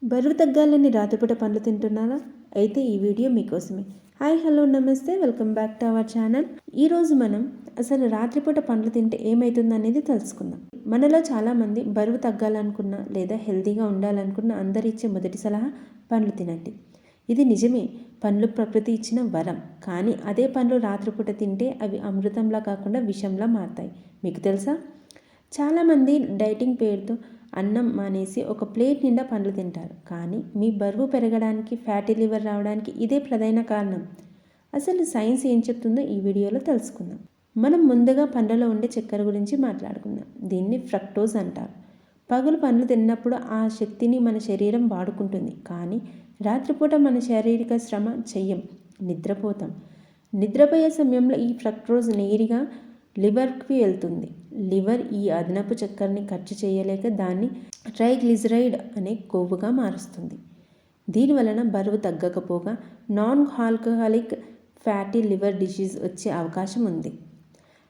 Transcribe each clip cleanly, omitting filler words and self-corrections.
బరువు తగ్గాలని రాత్రిపూట పండ్లు తింటున్నారా? అయితే ఈ వీడియో మీకోసమే. హాయ్, హలో, నమస్తే, welcome back to our channel. ఈరోజు మనం అసలు రాత్రిపూట పండ్లు తింటే ఏమవుతుంది అనేది తెలుసుకుందాం. మనలో చాలామంది బరువు తగ్గాలనుకున్నా లేదా హెల్తీగా ఉండాలనుకున్న అందరిచ్చే మొదటి సలహా పండ్లు తినండి. ఇది నిజమే, పండ్లు ప్రకృతి ఇచ్చిన వరం. కానీ అదే పండ్లు రాత్రిపూట తింటే అవి అమృతంలా కాకుండా విషంలా మారుతాయి. మీకు తెలుసా? చాలామంది డైటింగ్ పేరుతో అన్నం మానేసి ఒక ప్లేట్ నిండా పండ్లు తింటారు. కానీ మీ బరువు పెరగడానికి, ఫ్యాటీ లివర్ రావడానికి ఇదే ప్రధాన కారణం. అసలు సైన్స్ ఏం చెప్తుందో ఈ వీడియోలో తెలుసుకుందాం. మనం ముందుగా పండ్లలో ఉండే చక్కెర గురించి మాట్లాడుకుందాం. దీన్ని ఫ్రక్టోజ్ అంటారు. పగలు పండ్లు తిన్నప్పుడు ఆ శక్తిని మన శరీరం వాడుకుంటుంది. కానీ రాత్రిపూట మన శారీరక శ్రమ చెయ్యం, నిద్రపోతాం. నిద్రపోయే సమయంలో ఈ ఫ్రక్టోజ్ నేరుగా లివర్కి వెళ్తుంది. లివర్ ఈ అదనపు చక్కెరని ఖర్చు చేయలేక దాన్ని ట్రైగ్లిజరైడ్ అనే కొవ్వుగా మారుస్తుంది. దీనివలన బరువు తగ్గకపోగా non alcoholic fatty liver disease వచ్చే అవకాశం ఉంది.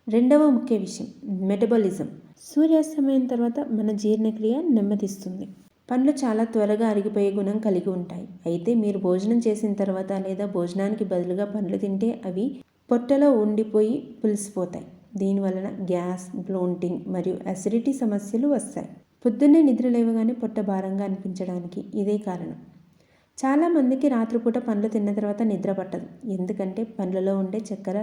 రెండవ ముఖ్య విషయం మెటబాలిజం. సూర్యాస్తమయం తర్వాత మన జీర్ణక్రియ నెమ్మదిస్తుంది. పండ్లు చాలా త్వరగా అరిగిపోయే గుణం కలిగి ఉంటాయి. అయితే మీరు భోజనం చేసిన తర్వాత లేదా భోజనానికి బదులుగా పండ్లు తింటే అవి పొట్టలో ఉండిపోయి పులిసిపోతాయి. దీనివలన గ్యాస్, బ్లోటింగ్ మరియు అసిడిటీ సమస్యలు వస్తాయి. పొద్దున్నే నిద్ర లేవగానే పొట్ట భారంగా అనిపించడానికి ఇదే కారణం. చాలామందికి రాత్రిపూట పండ్లు తిన్న తర్వాత నిద్ర పట్టదు. ఎందుకంటే పండ్లలో ఉండే చక్కెర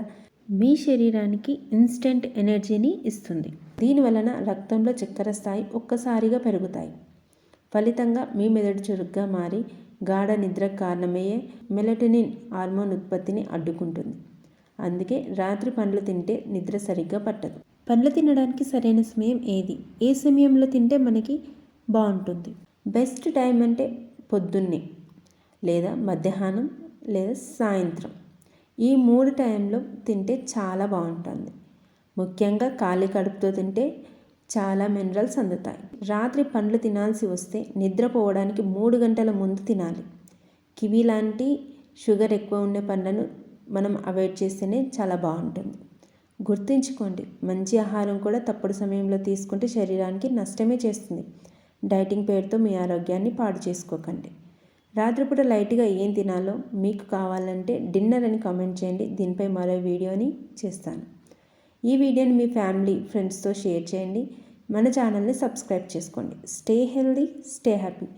మీ శరీరానికి ఇన్స్టెంట్ ఎనర్జీని ఇస్తుంది. దీనివలన రక్తంలో చక్కెర స్థాయి ఒక్కసారిగా పెరుగుతాయి. ఫలితంగా మీ మెదడు చురుగ్గా మారి గాఢ నిద్రకు కారణమయ్యే మెలటోనిన్ హార్మోన్ ఉత్పత్తిని అడ్డుకుంటుంది. అందుకే రాత్రి పండ్లు తింటే నిద్ర సరిగ్గా పట్టదు. పండ్లు తినడానికి సరైన సమయం ఏది? ఏ సమయంలో తింటే మనకి బాగుంటుంది? బెస్ట్ టైం అంటే పొద్దున్నే, లేదా మధ్యాహ్నం, లేదా సాయంత్రం. ఈ 3 టైంలో తింటే చాలా బాగుంటుంది. ముఖ్యంగా ఖాళీ కడుపుతో తింటే చాలా మినరల్స్ అందుతాయి. రాత్రి పండ్లు తినాల్సి వస్తే నిద్రపోవడానికి 3 గంటల ముందు తినాలి. కివి లాంటి షుగర్ ఎక్కువ ఉండే పండ్లను మనం అవాయిడ్ చేస్తేనే చాలా బాగుంటుంది. గుర్తుంచుకోండి, మంచి ఆహారం కూడా తప్పుడు సమయంలో తీసుకుంటే శరీరానికి నష్టమే చేస్తుంది. డైటింగ్ పేరుతో మీ ఆరోగ్యాన్ని పాడు చేసుకోకండి. రాత్రిపూట లైట్గా ఏం తినాలో మీకు కావాలంటే డిన్నర్ అని కామెంట్ చేయండి. దీనిపై మరో వీడియోని చేస్తాను. ఈ వీడియోని మీ ఫ్యామిలీ, ఫ్రెండ్స్తో షేర్ చేయండి. మన ఛానల్ని సబ్స్క్రైబ్ చేసుకోండి. Stay healthy, stay happy.